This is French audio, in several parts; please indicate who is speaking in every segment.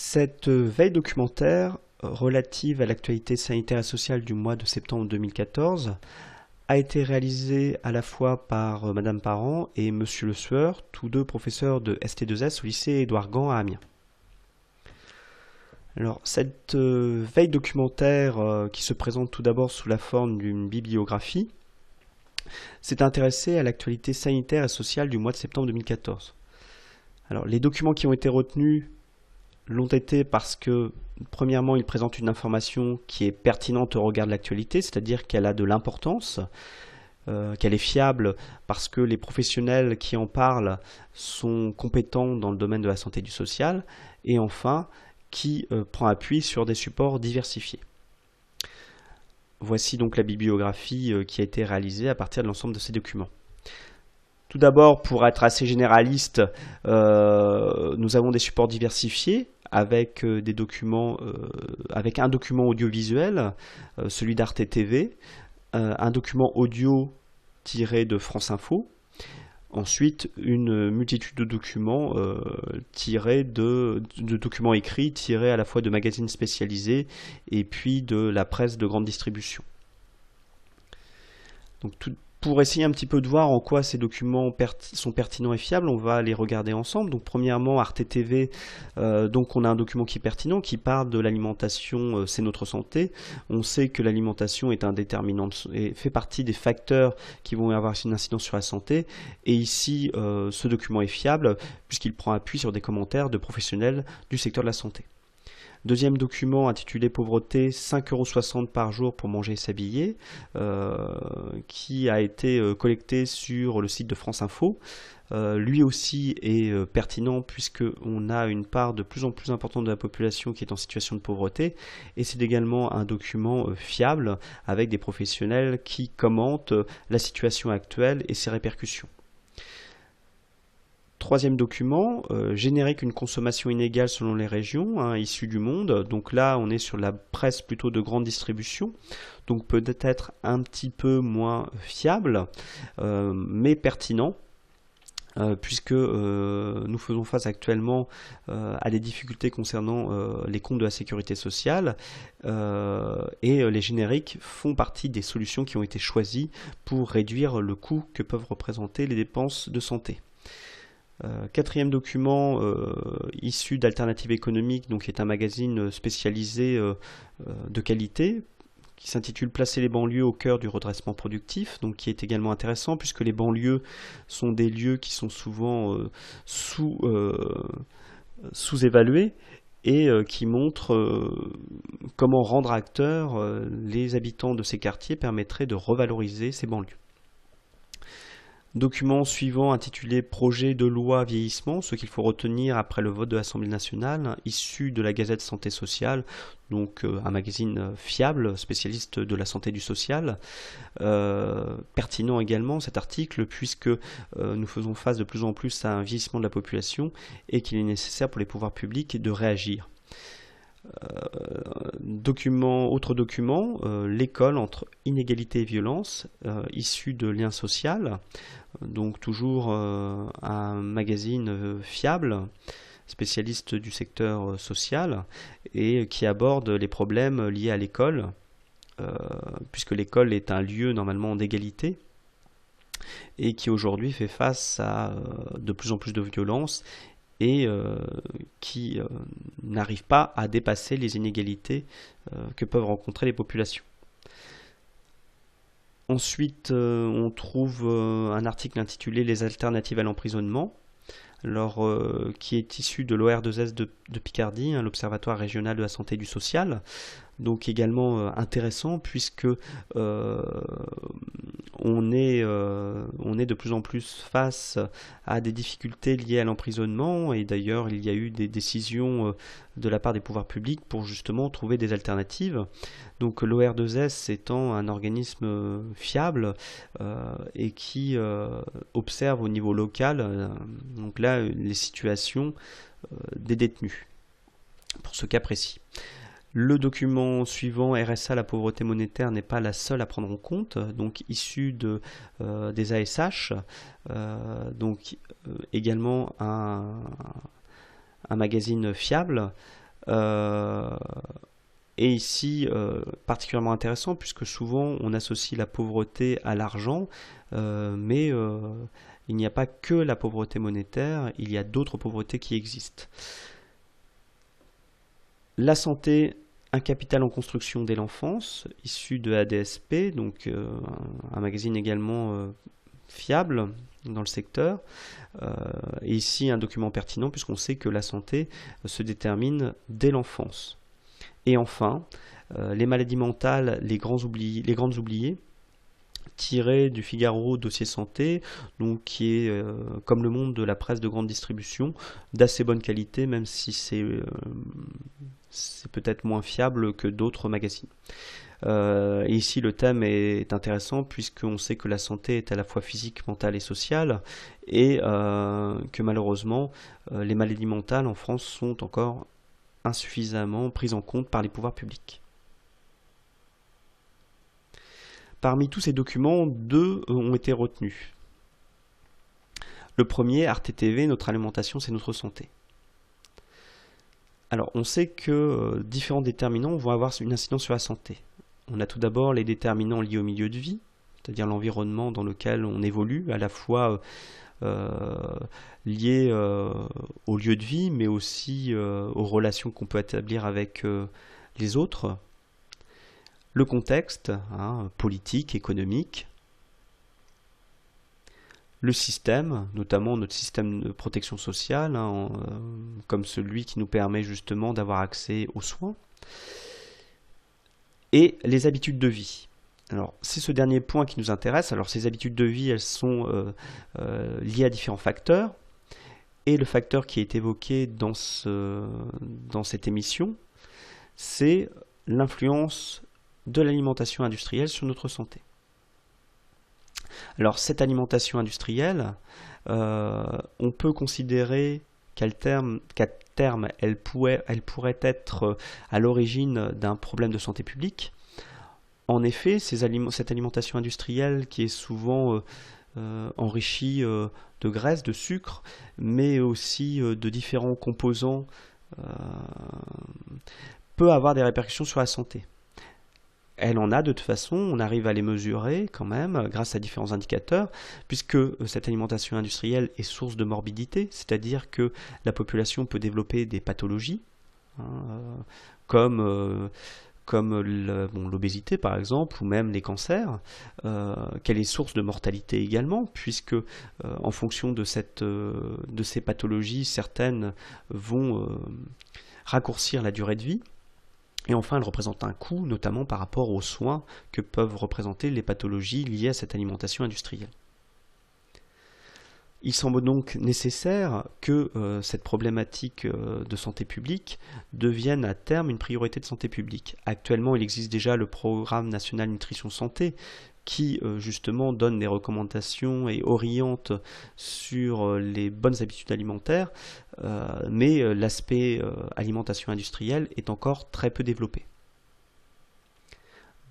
Speaker 1: Cette veille documentaire relative à l'actualité sanitaire et sociale du mois de septembre 2014 a été réalisée à la fois par Madame Parent et Monsieur Le Sueur, tous deux professeurs de ST2S au lycée Édouard Gand à Amiens. Alors, cette veille documentaire qui se présente tout d'abord sous la forme d'une bibliographie s'est intéressée à l'actualité sanitaire et sociale du mois de septembre 2014. Alors, les documents qui ont été retenus l'ont été parce que, premièrement, ils présentent une information qui est pertinente au regard de l'actualité, c'est-à-dire qu'elle a de l'importance, qu'elle est fiable parce que les professionnels qui en parlent sont compétents dans le domaine de la santé et du social, et enfin, qui prend appui sur des supports diversifiés. Voici donc la bibliographie qui a été réalisée à partir de l'ensemble de ces documents. Tout d'abord, pour être assez généraliste, nous avons des supports diversifiés avec des documents, avec un document audiovisuel, celui d'Arte TV, un document audio tiré de France Info, ensuite une multitude de documents tirés de documents écrits, tirés à la fois de magazines spécialisés et puis de la presse de grande distribution. Donc pour essayer un petit peu de voir en quoi ces documents sont pertinents et fiables, on va les regarder ensemble. Donc premièrement, Arte TV, donc on a un document qui est pertinent, qui parle de l'alimentation, c'est notre santé. On sait que l'alimentation est un déterminant et fait partie des facteurs qui vont avoir une incidence sur la santé. Et ici, ce document est fiable puisqu'il prend appui sur des commentaires de professionnels du secteur de la santé. Deuxième document intitulé Pauvreté, 5,60 € par jour pour manger et s'habiller, qui a été collecté sur le site de France Info. Lui aussi est pertinent puisqu'on a une part de plus en plus importante de la population qui est en situation de pauvreté, et c'est également un document fiable avec des professionnels qui commentent la situation actuelle et ses répercussions. Troisième document, générer qu'une consommation inégale selon les régions, issu du Monde. Donc là, on est sur la presse plutôt de grande distribution, donc peut-être un petit peu moins fiable, mais pertinent, puisque nous faisons face actuellement à des difficultés concernant les comptes de la sécurité sociale, et les génériques font partie des solutions qui ont été choisies pour réduire le coût que peuvent représenter les dépenses de santé. Quatrième document issu d'Alternatives économiques, donc qui est un magazine spécialisé de qualité, qui s'intitule Placer les banlieues au cœur du redressement productif, donc qui est également intéressant puisque les banlieues sont des lieux qui sont souvent sous-évalués et qui montrent comment rendre acteurs les habitants de ces quartiers permettrait de revaloriser ces banlieues. Document suivant intitulé Projet de loi vieillissement, ce qu'il faut retenir après le vote de l'Assemblée nationale, issu de la Gazette Santé Sociale, donc un magazine fiable, spécialiste de la santé et du social. Pertinent également cet article puisque nous faisons face de plus en plus à un vieillissement de la population et qu'il est nécessaire pour les pouvoirs publics de réagir. Autre document, l'école entre inégalité et violence, issu de Lien social, donc toujours un magazine fiable, spécialiste du secteur social, et qui aborde les problèmes liés à l'école, puisque l'école est un lieu normalement d'égalité, et qui aujourd'hui fait face à de plus en plus de violences, et qui n'arrive pas à dépasser les inégalités que peuvent rencontrer les populations. Ensuite, on trouve un article intitulé Les alternatives à l'emprisonnement, qui est issu de l'OR2S de Picardie, l'Observatoire régional de la santé et du social, donc également intéressant puisque on est de plus en plus face à des difficultés liées à l'emprisonnement, et d'ailleurs il y a eu des décisions de la part des pouvoirs publics pour justement trouver des alternatives. Donc l'OR2S étant un organisme fiable et qui observe au niveau local donc là les situations des détenus pour ce cas précis. Le document suivant, RSA, la pauvreté monétaire, n'est pas la seule à prendre en compte, donc issu des ASH, également un magazine fiable, Euh, et ici, particulièrement intéressant, puisque souvent on associe la pauvreté à l'argent, mais il n'y a pas que la pauvreté monétaire, il y a d'autres pauvretés qui existent. La santé, un capital en construction dès l'enfance, issu de ADSP, donc un magazine également fiable dans le secteur. Et ici, un document pertinent, puisqu'on sait que la santé se détermine dès l'enfance. Et enfin, les maladies mentales, les grandes oubliées, tiré du Figaro Dossier Santé, donc qui est, comme Le Monde, de la presse de grande distribution, d'assez bonne qualité, même si c'est peut-être moins fiable que d'autres magazines. Et ici, le thème est intéressant puisqu'on sait que la santé est à la fois physique, mentale et sociale, et que malheureusement, les maladies mentales en France sont encore insuffisamment prises en compte par les pouvoirs publics. Parmi tous ces documents, deux ont été retenus. Le premier, Arte TV, Notre alimentation, c'est notre santé. Alors, on sait que différents déterminants vont avoir une incidence sur la santé. On a tout d'abord les déterminants liés au milieu de vie, c'est-à-dire l'environnement dans lequel on évolue, à la fois liés au lieu de vie, mais aussi aux relations qu'on peut établir avec les autres. Le contexte, politique, économique, le système, notamment notre système de protection sociale, comme celui qui nous permet justement d'avoir accès aux soins, et les habitudes de vie. Alors, c'est ce dernier point qui nous intéresse. Alors, ces habitudes de vie, elles sont liées à différents facteurs, et le facteur qui est évoqué dans cette émission, c'est l'influence de l'alimentation industrielle sur notre santé. Alors cette alimentation industrielle, on peut considérer qu'à terme, elle pourrait être à l'origine d'un problème de santé publique. En effet, cette alimentation industrielle qui est souvent enrichie de graisse, de sucre, mais aussi de différents composants, peut avoir des répercussions sur la santé. Elle en a de toute façon, on arrive à les mesurer quand même grâce à différents indicateurs, puisque cette alimentation industrielle est source de morbidité, c'est-à-dire que la population peut développer des pathologies, comme l'obésité par exemple, ou même les cancers, qu'elle est source de mortalité également, puisque en fonction de ces pathologies, certaines vont raccourcir la durée de vie. Et enfin, elle représente un coût, notamment par rapport aux soins que peuvent représenter les pathologies liées à cette alimentation industrielle. Il semble donc nécessaire que cette problématique de santé publique devienne à terme une priorité de santé publique. Actuellement, il existe déjà le Programme national nutrition santé qui justement donne des recommandations et oriente sur les bonnes habitudes alimentaires, mais l'aspect alimentation industrielle est encore très peu développé.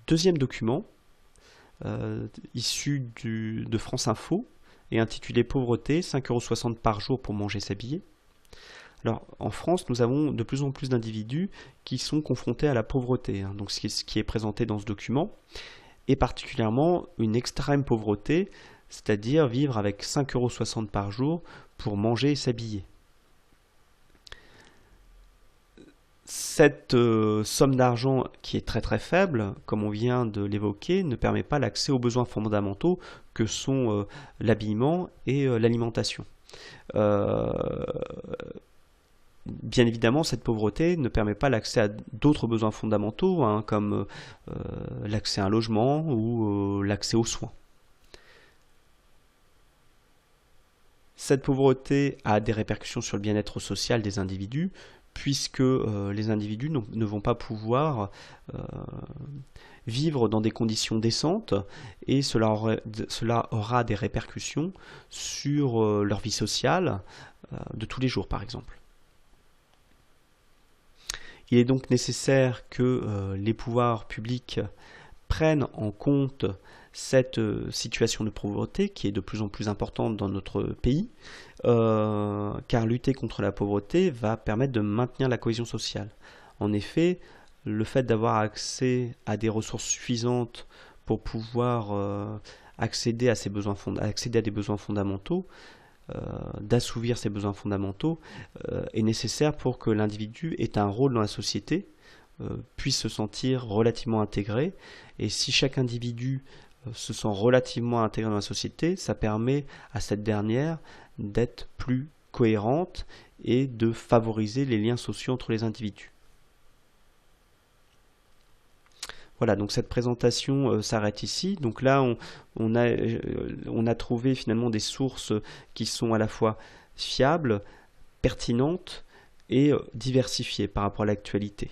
Speaker 1: Deuxième document, issu de France Info, et intitulé Pauvreté, 5,60 € par jour pour manger et s'habiller. Alors, en France, nous avons de plus en plus d'individus qui sont confrontés à la pauvreté, donc ce qui est présenté dans ce document, et particulièrement une extrême pauvreté, c'est-à-dire vivre avec 5,60 € par jour pour manger et s'habiller. Cette somme d'argent qui est très très faible, comme on vient de l'évoquer, ne permet pas l'accès aux besoins fondamentaux que sont l'habillement et l'alimentation. Bien évidemment, cette pauvreté ne permet pas l'accès à d'autres besoins fondamentaux, comme l'accès à un logement ou l'accès aux soins. Cette pauvreté a des répercussions sur le bien-être social des individus, puisque les individus ne vont pas pouvoir vivre dans des conditions décentes, et cela aura des répercussions sur leur vie sociale de tous les jours, par exemple. Il est donc nécessaire que les pouvoirs publics prennent en compte cette situation de pauvreté qui est de plus en plus importante dans notre pays, car lutter contre la pauvreté va permettre de maintenir la cohésion sociale. En effet, le fait d'avoir accès à des ressources suffisantes pour pouvoir accéder à accéder à des besoins fondamentaux, d'assouvir ses besoins fondamentaux, est nécessaire pour que l'individu ait un rôle dans la société, puisse se sentir relativement intégré. Et si chaque individu se sent relativement intégré dans la société, ça permet à cette dernière d'être plus cohérente et de favoriser les liens sociaux entre les individus. Voilà, donc cette présentation s'arrête ici. Donc là, on a trouvé finalement des sources qui sont à la fois fiables, pertinentes et diversifiées par rapport à l'actualité.